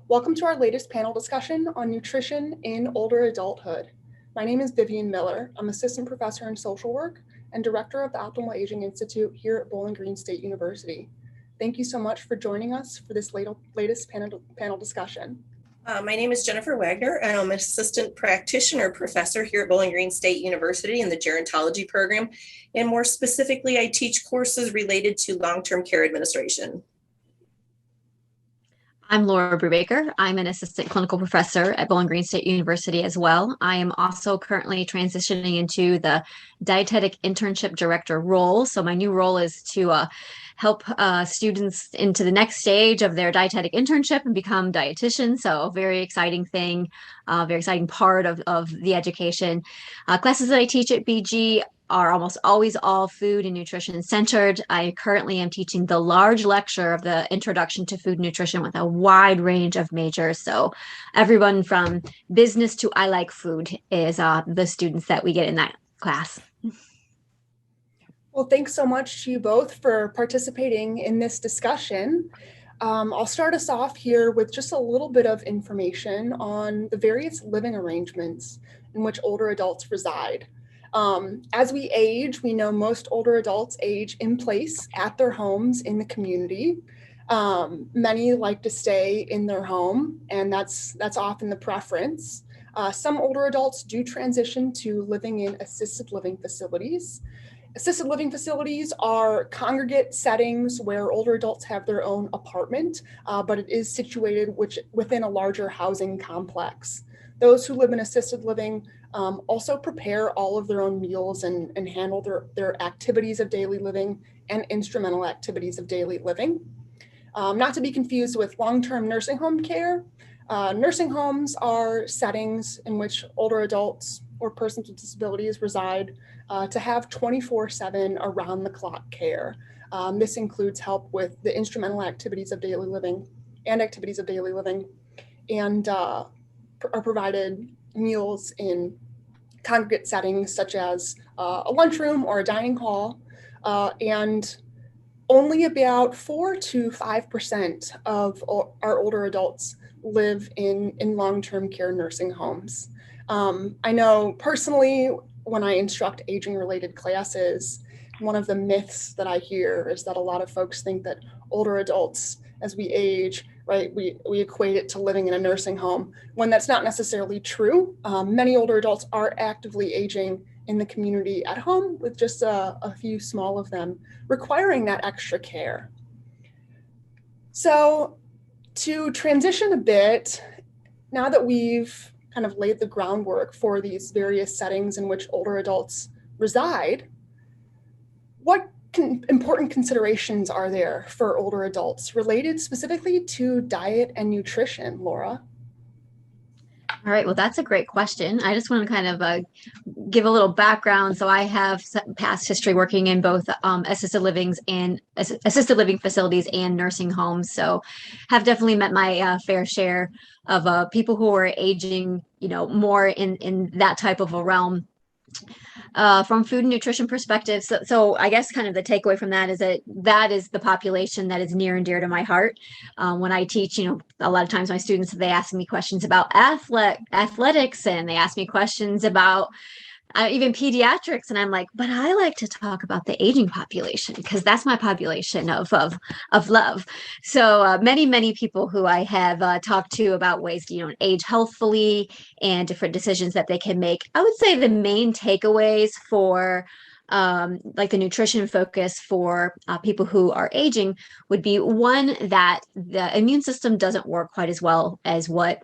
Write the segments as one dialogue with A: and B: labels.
A: Welcome to our latest panel discussion on nutrition in older adulthood. My name is Vivian Miller. I'm Assistant Professor in Social Work and Director of the Optimal Aging Institute here at Bowling Green State University. Thank you so much for joining us for this latest panel discussion.
B: My name is Jennifer Wagner, and I'm an Assistant Practitioner Professor here at Bowling Green State University in the Gerontology program. And more specifically, I teach courses related to long-term care administration.
C: I'm Laura Brubaker. I'm an assistant clinical professor at Bowling Green State University as well. I am also currently transitioning into the Dietetic Internship Director role. So my new role is to help students into the next stage of their dietetic internship and become dietitians. So a very exciting thing, very exciting part of the education. Classes that I teach at BG are almost always all food and nutrition centered. I currently am teaching the large lecture of the Introduction to Food and Nutrition with a wide range of majors. So everyone from business to I like food is the students that we get in that class.
A: Well, thanks so much to you both for participating in this discussion. I'll start us off here with just a little bit of information on the various living arrangements in which older adults reside. As we age, we know most older adults age in place at their homes in the community. Many like to stay in their home, and that's often the preference. Some older adults do transition to living in assisted living facilities. Assisted living facilities are congregate settings where older adults have their own apartment, but it is situated within a larger housing complex. Those who live in assisted living also prepare all of their own meals and handle their activities of daily living and instrumental activities of daily living. Not to be confused with long-term nursing home care. Nursing homes are settings in which older adults or persons with disabilities reside to have 24/7 around-the-clock care. This includes help with the instrumental activities of daily living and are provided meals in congregate settings such as a lunchroom or a dining hall, and only about 4 to 5% of our older adults live in long-term care nursing homes. I know personally, when I instruct aging-related classes, one of the myths that I hear is that a lot of folks think that older adults, as we age, right, we equate it to living in a nursing home, when that's not necessarily true. Many older adults are actively aging in the community at home, with just a few small of them requiring that extra care. So to transition a bit, now that we've kind of laid the groundwork for these various settings in which older adults reside, what important considerations are there for older adults related specifically to diet and nutrition, Laura?
C: All right, well, that's a great question. I just want to kind of give a little background. So I have past history working in both assisted living facilities and nursing homes. So have definitely met my fair share of people who are aging, more in that type of a realm. From food and nutrition perspective. So I guess kind of the takeaway from that is that is the population that is near and dear to my heart. When I teach, a lot of times my students, they ask me questions about athletics, and they ask me questions about even pediatrics. And I'm like, but I like to talk about the aging population because that's my population of love. So many people who I have talked to about ways to, age healthfully and different decisions that they can make. I would say the main takeaways for like the nutrition focus for people who are aging would be one, that the immune system doesn't work quite as well as what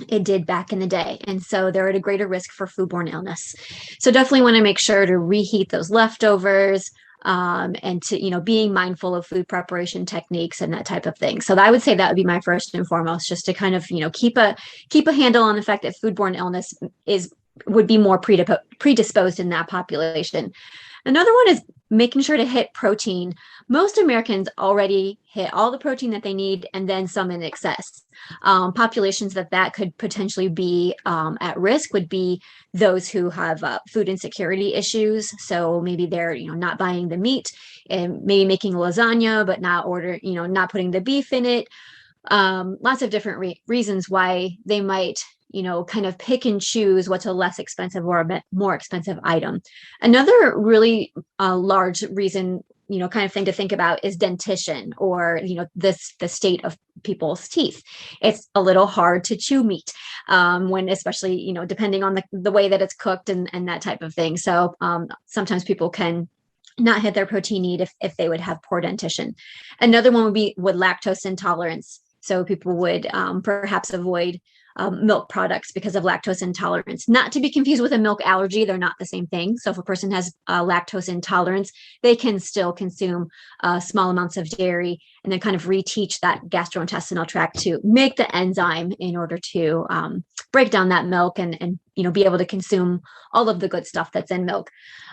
C: it did back in the day. And so they're at a greater risk for foodborne illness. So definitely want to make sure to reheat those leftovers and to, being mindful of food preparation techniques and that type of thing. So I would say that would be my first and foremost, just to kind of, keep a handle on the fact that foodborne illness would be more predisposed in that population. Another one is making sure to hit protein. Most Americans already hit all the protein that they need and then some in excess. Populations that could potentially be at risk would be those who have food insecurity issues. So maybe they're not buying the meat and maybe making lasagna, but not putting the beef in it. lots of different reasons why they might, kind of pick and choose what's a less expensive or a bit more expensive item. Another really large reason, kind of thing to think about is dentition, or, the state of people's teeth. It's a little hard to chew meat when, especially, depending on the way that it's cooked and that type of thing. So sometimes people can not hit their protein need if they would have poor dentition. Another one would be with lactose intolerance. So people would perhaps avoid milk products because of lactose intolerance. Not to be confused with a milk allergy. They're not the same thing. So if a person has lactose intolerance, they can still consume small amounts of dairy and then kind of reteach that gastrointestinal tract to make the enzyme in order to break down that milk and be able to consume all of the good stuff that's in milk.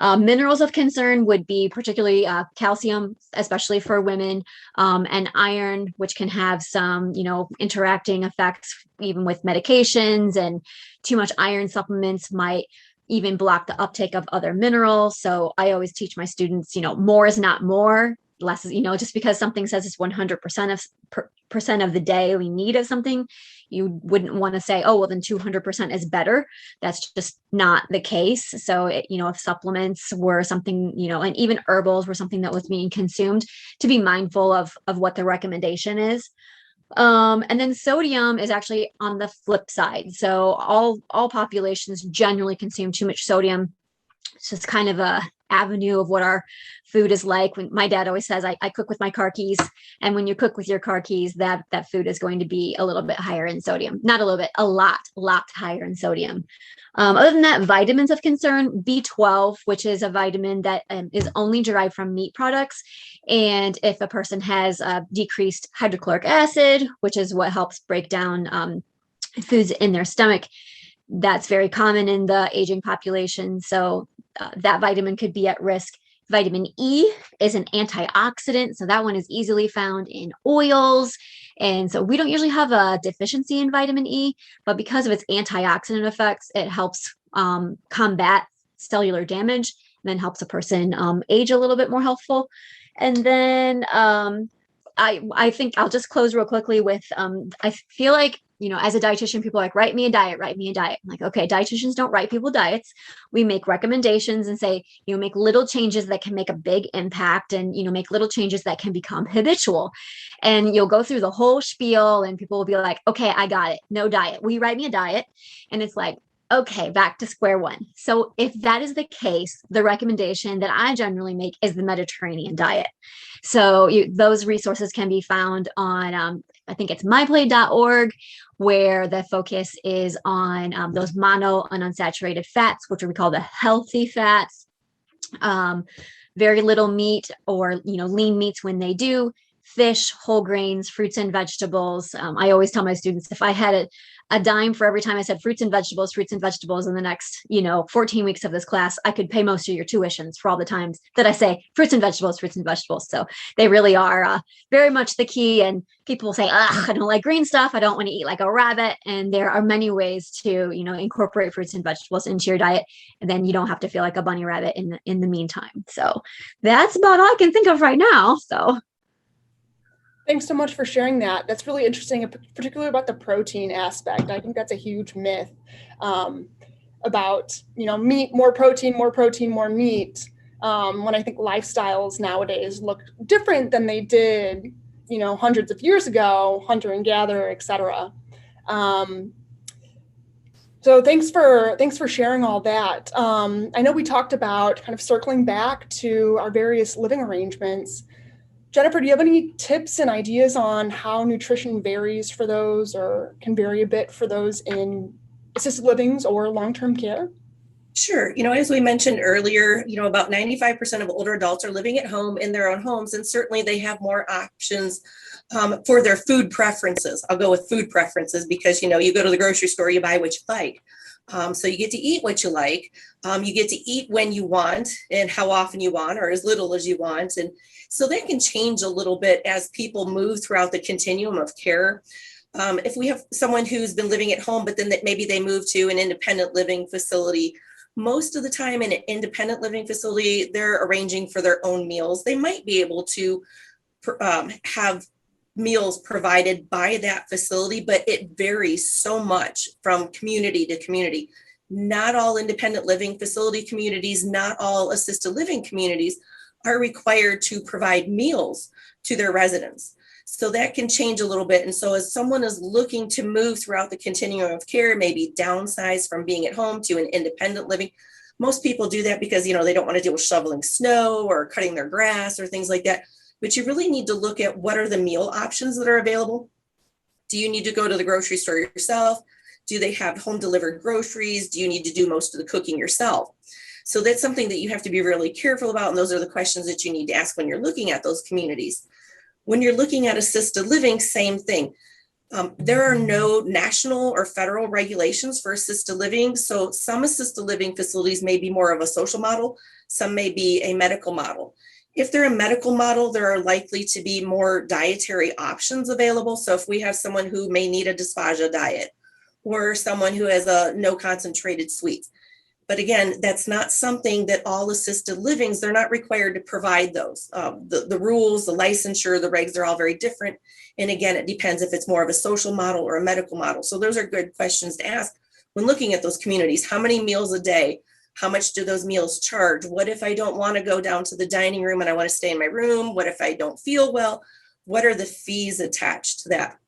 C: Minerals of concern would be particularly calcium, especially for women, and iron, which can have some, interacting effects even with medications, and too much iron supplements might even block the uptake of other minerals. So I always teach my students, more is not more. Less, just because something says it's 100% of the daily need of something, you wouldn't want to say, oh, well, then 200% is better. That's just not the case. So, if supplements were something, and even herbals were something that was being consumed, to be mindful of what the recommendation is. And then sodium is actually on the flip side. So all populations generally consume too much sodium. It's just kind of a avenue of what our food is like. When my dad always says, I cook with my car keys, and when you cook with your car keys, that food is going to be a little bit higher in sodium. Not a little bit, a lot higher in sodium. Other than that, vitamins of concern, B12, which is a vitamin that is only derived from meat products. And if a person has decreased hydrochloric acid, which is what helps break down foods in their stomach, that's very common in the aging population. So that vitamin could be at risk. Vitamin E is an antioxidant. So that one is easily found in oils. And so we don't usually have a deficiency in vitamin E, but because of its antioxidant effects, it helps combat cellular damage, and then helps a person age a little bit more healthful. And then I think I'll just close real quickly with, I feel like, as a dietitian, people are like, write me a diet. I'm like, okay, dietitians don't write people diets. We make recommendations and say, make little changes that can make a big impact, and, make little changes that can become habitual. And you'll go through the whole spiel and people will be like, okay, I got it. No diet. Will you write me a diet? And it's like, okay, back to square one. So if that is the case, the recommendation that I generally make is the Mediterranean diet. So those resources can be found on, I think it's myplate.org, where the focus is on those mono and unsaturated fats, which we call the healthy fats. Very little meat, or, lean meats when they do. Fish, whole grains, fruits and vegetables. I always tell my students, if I had a dime for every time I said fruits and vegetables in the next, 14 weeks of this class, I could pay most of your tuitions for all the times that I say fruits and vegetables. So they really are very much the key. And people say, I don't like green stuff. I don't want to eat like a rabbit. And there are many ways to, incorporate fruits and vegetables into your diet. And then you don't have to feel like a bunny rabbit in the meantime. So that's about all I can think of right now. So
A: thanks so much for sharing that. That's really interesting, particularly about the protein aspect. I think that's a huge myth about, meat, more protein, more meat. When I think lifestyles nowadays look different than they did, hundreds of years ago, hunter and gatherer, et cetera. So thanks for sharing all that. I know we talked about kind of circling back to our various living arrangements. Jennifer, do you have any tips and ideas on how nutrition varies for those, or can vary a bit for those in assisted livings or long-term care?
B: Sure. As we mentioned earlier, about 95% of older adults are living at home in their own homes, and certainly they have more options for their food preferences. I'll go with food preferences because, you go to the grocery store, you buy what you like. So you get to eat what you like. You get to eat when you want and how often you want, or as little as you want. And so that can change a little bit as people move throughout the continuum of care. If we have someone who's been living at home, but then maybe they move to an independent living facility, most of the time in an independent living facility, they're arranging for their own meals. They might be able to have meals provided by that facility, but it varies so much from community to community. Not all independent living facility communities, not all assisted living communities are required to provide meals to their residents. So that can change a little bit. And so as someone is looking to move throughout the continuum of care, maybe downsize from being at home to an independent living, most people do that because, they don't want to deal with shoveling snow or cutting their grass or things like that. But you really need to look at what are the meal options that are available. Do you need to go to the grocery store yourself? Do they have home delivered groceries? Do you need to do most of the cooking yourself? So that's something that you have to be really careful about. And those are the questions that you need to ask when you're looking at those communities. When you're looking at assisted living, same thing. There are no national or federal regulations for assisted living. So some assisted living facilities may be more of a social model. Some may be a medical model. If they're a medical model, there are likely to be more dietary options available. So if we have someone who may need a dysphagia diet or someone who has a no concentrated sweets. But again, that's not something that all assisted livings, they're not required to provide those. The rules, the licensure, the regs are all very different. And again, it depends if it's more of a social model or a medical model. So those are good questions to ask when looking at those communities. How many meals a day? How much do those meals charge? What if I don't want to go down to the dining room and I want to stay in my room? What if I don't feel well? What are the fees attached to that?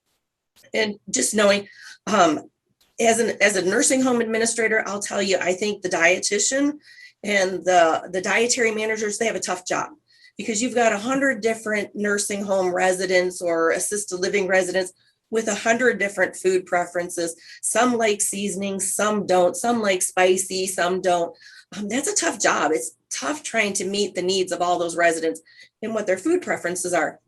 B: And just knowing, as a nursing home administrator, I'll tell you, I think the dietitian and the dietary managers, they have a tough job because you've got 100 different nursing home residents or assisted living residents with 100 different food preferences. Some like seasoning, some don't, some like spicy, some don't. That's a tough job. It's tough trying to meet the needs of all those residents and what their food preferences are.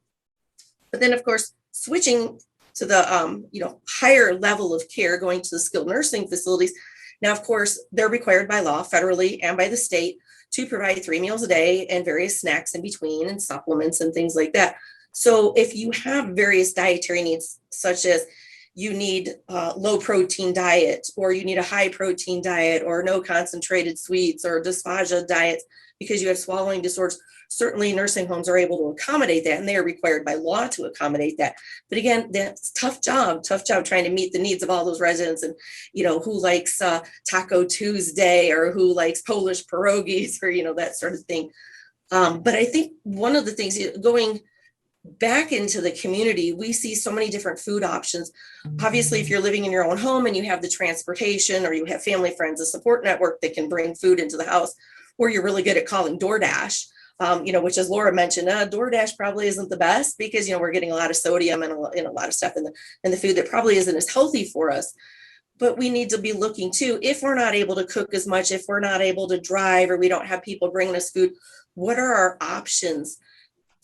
B: But then of course, switching to the higher level of care, going to the skilled nursing facilities. Now, of course, they're required by law, federally and by the state, to provide 3 meals a day and various snacks in between and supplements and things like that. So if you have various dietary needs, such as you need a low protein diet, or you need a high protein diet, or no concentrated sweets, or dysphagia diets because you have swallowing disorders, certainly nursing homes are able to accommodate that, and they are required by law to accommodate that. But again, that's tough job trying to meet the needs of all those residents, and who likes Taco Tuesday, or who likes Polish pierogies, or that sort of thing. But I think one of the things, going back into the community, we see so many different food options. Obviously, if you're living in your own home and you have the transportation, or you have family, friends, a support network that can bring food into the house, or you're really good at calling DoorDash, which, as Laura mentioned, DoorDash probably isn't the best because, we're getting a lot of sodium and a lot of stuff in the food that probably isn't as healthy for us. But we need to be looking too, if we're not able to cook as much, if we're not able to drive, or we don't have people bringing us food, what are our options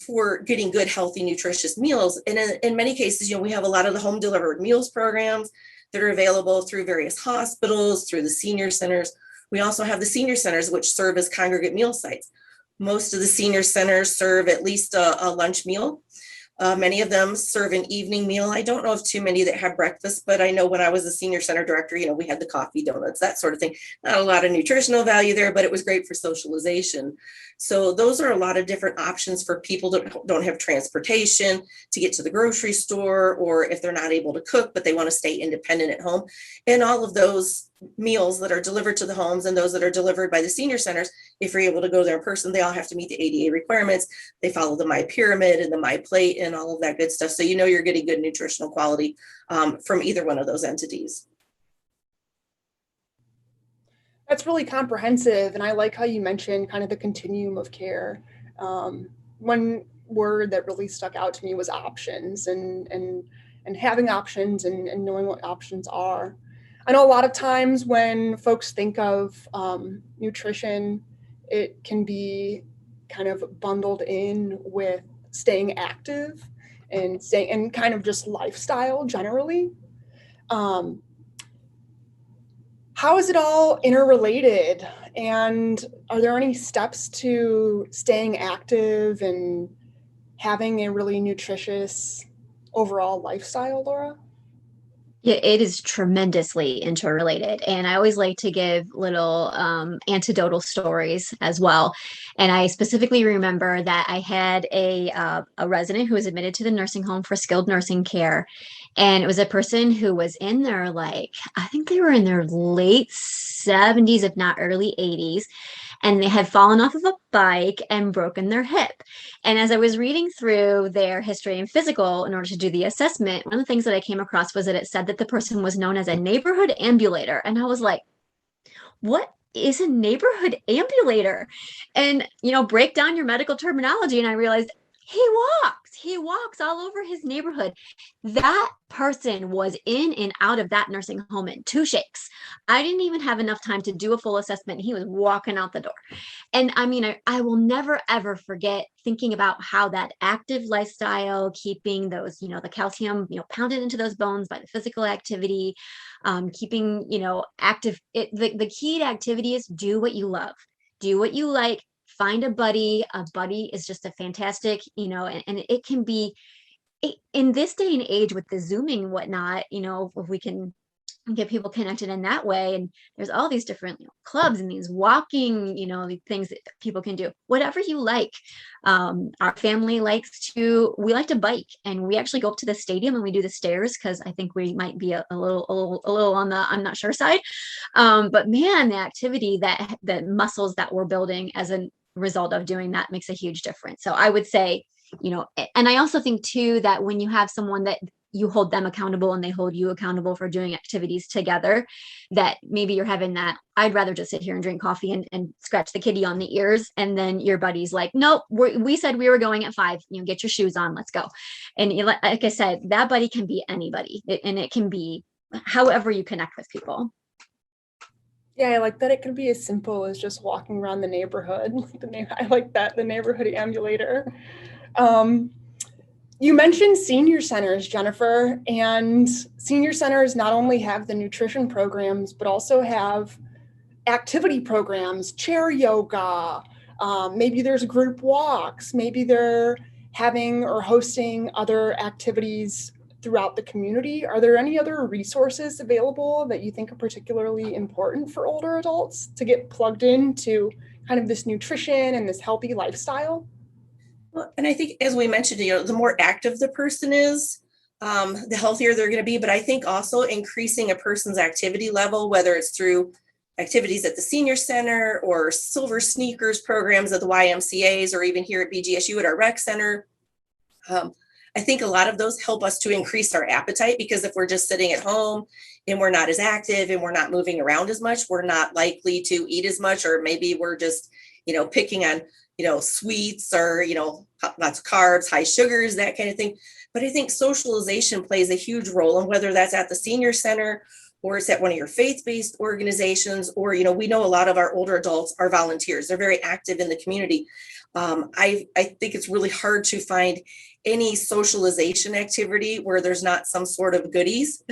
B: for getting good, healthy, nutritious meals? And in many cases, we have a lot of the home delivered meals programs that are available through various hospitals, through the senior centers. We also have the senior centers, which serve as congregate meal sites. Most of the senior centers serve at least a lunch meal. Many of them serve an evening meal. I don't know of too many that have breakfast, but I know when I was a senior center director, we had the coffee, donuts, that sort of thing. Not a lot of nutritional value there, but it was great for socialization. So those are a lot of different options for people that don't have transportation to get to the grocery store, or if they're not able to cook, but they want to stay independent at home. And all of those meals that are delivered to the homes and those that are delivered by the senior centers, if you're able to go there in person, they all have to meet the ADA requirements. They follow the My Pyramid and the My Plate and all of that good stuff. So you're getting good nutritional quality from either one of those entities.
A: That's really comprehensive, and I like how you mentioned kind of the continuum of care. One word that really stuck out to me was options, and having options and knowing what options are. I know a lot of times when folks think of nutrition, it can be kind of bundled in with staying active and kind of just lifestyle generally. How is it all interrelated? And are there any steps to staying active and having a really nutritious overall lifestyle, Laura?
C: Yeah, it is tremendously interrelated. And I always like to give little anecdotal stories as well. And I specifically remember that I had a resident who was admitted to the nursing home for skilled nursing care. And it was a person who was in their, like, I think they were in their late 70s, if not early 80s, and they had fallen off of a bike and broken their hip. And as I was reading through their history and physical in order to do the assessment, one of the things that I came across was that it said that the person was known as a neighborhood ambulator. And I was like, what is a neighborhood ambulator? And, break down your medical terminology. And I realized he walks all over his neighborhood. That person was in and out of that nursing home in 2 shakes. I didn't even have enough time to do a full assessment. He was walking out the door. And I mean, I will never ever forget thinking about how that active lifestyle, keeping those, the calcium, pounded into those bones by the physical activity, keeping, active. The key to activity is do what you love, do what you like, find a buddy. A buddy is just a fantastic, and it can be in this day and age with the Zooming and whatnot, if we can get people connected in that way. And there's all these different clubs and these walking, the things that people can do, whatever you like. Our family we like to bike, and we actually go up to the stadium and we do the stairs because I think we might be a little on the I'm not sure side. But man, the activity, that the muscles that we're building as a result of doing that makes a huge difference. So I would say, and I also think too that when you have someone that you hold them accountable and they hold you accountable for doing activities together, that maybe you're having that, I'd rather just sit here and drink coffee and scratch the kitty on the ears. And then your buddy's like, nope, we said we were going at 5, get your shoes on, let's go. And like I said, that buddy can be anybody, and it can be however you connect with people.
A: Yeah, I like that it can be as simple as just walking around the neighborhood. I like that, the neighborhood ambulator. You mentioned senior centers, Jennifer, and senior centers not only have the nutrition programs, but also have activity programs, chair yoga. Maybe there's group walks. Maybe they're having or hosting other activities throughout the community. Are there any other resources available that you think are particularly important for older adults to get plugged into kind of this nutrition and this healthy lifestyle?
B: Well, and I think, as we mentioned, the more active the person is, the healthier they're going to be. But I think also increasing a person's activity level, whether it's through activities at the senior center or silver sneakers programs at the YMCAs, or even here at BGSU at our rec center. I think a lot of those help us to increase our appetite, because if we're just sitting at home and we're not as active and we're not moving around as much, we're not likely to eat as much, or maybe we're just, picking on, sweets or, lots of carbs, high sugars, that kind of thing. But I think socialization plays a huge role, and whether that's at the senior center or it's at one of your faith-based organizations, or, we know a lot of our older adults are volunteers. They're very active in the community. I think it's really hard to find any socialization activity where there's not some sort of goodies.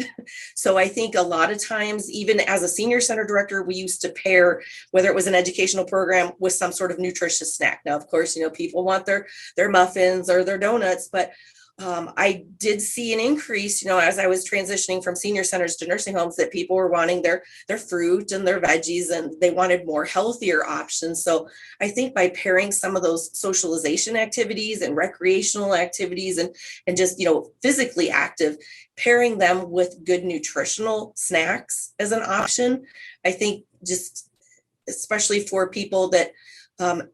B: So I think a lot of times, even as a senior center director, we used to pair, whether it was an educational program, with some sort of nutritious snack. Now, of course, people want their muffins or their donuts, but I did see an increase, as I was transitioning from senior centers to nursing homes, that people were wanting their fruit and their veggies, and they wanted more healthier options. So I think by pairing some of those socialization activities and recreational activities and just, physically active, pairing them with good nutritional snacks as an option, I think, just especially for people that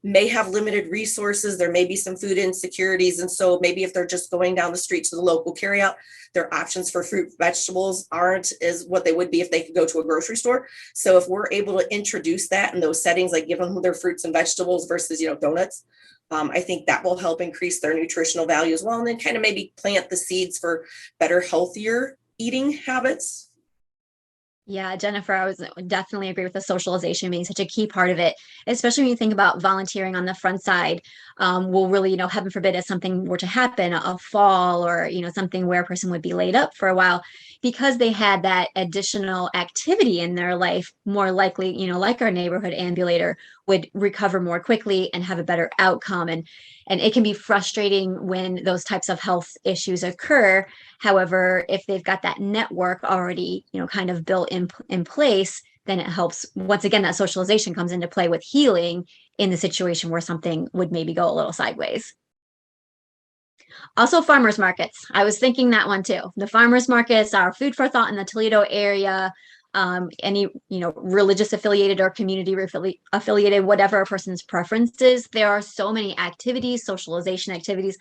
B: may have limited resources, there may be some food insecurities. And so maybe if they're just going down the street to the local carryout, their options for fruit, vegetables aren't as what they would be if they could go to a grocery store. So if we're able to introduce that in those settings, like give them their fruits and vegetables versus, donuts, I think that will help increase their nutritional value as well. And then kind of maybe plant the seeds for better, healthier eating habits.
C: Yeah, Jennifer, I was definitely agree with the socialization being such a key part of it, especially when you think about volunteering on the front side. Will really, heaven forbid, if something were to happen, a fall or, something where a person would be laid up for a while, because they had that additional activity in their life, more likely, like our neighborhood ambulator, would recover more quickly and have a better outcome. And it can be frustrating when those types of health issues occur, However, if they've got that network already, kind of built in place, then it helps. Once again, that socialization comes into play with healing in the situation where something would maybe go a little sideways. Also, farmers markets. I was thinking that one too. The farmers markets are food for thought in the Toledo area. Any religious affiliated or community affiliated, whatever a person's preference is. There are so many activities, socialization activities.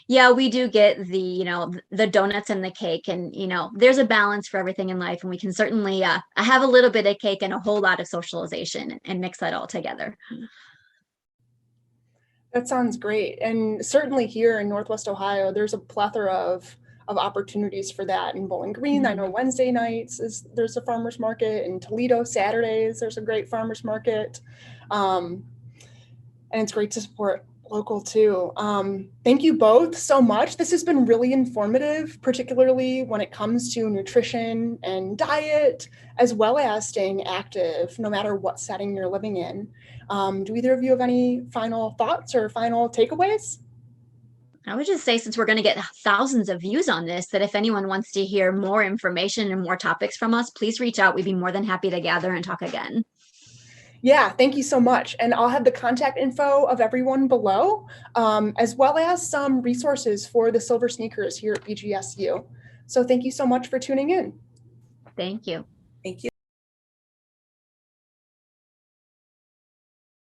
C: Yeah, we do get the donuts and the cake, and there's a balance for everything in life, and we can certainly have a little bit of cake and a whole lot of socialization and mix that all together.
A: That sounds great. And certainly here in Northwest Ohio, there's a plethora of opportunities for that. In Bowling Green, I know Wednesday nights there's a farmer's market. In Toledo, Saturdays, there's a great farmer's market. And it's great to support local too. Thank you both so much. This has been really informative, particularly when it comes to nutrition and diet, as well as staying active, no matter what setting you're living in. Do either of you have any final thoughts or final takeaways?
C: I would just say, since we're going to get thousands of views on this, that if anyone wants to hear more information and more topics from us, please reach out. We'd be more than happy to gather and talk again.
A: Yeah, thank you so much. And I'll have the contact info of everyone below, as well as some resources for the Silver Sneakers here at BGSU. So thank you so much for tuning in.
C: Thank you.
B: Thank you.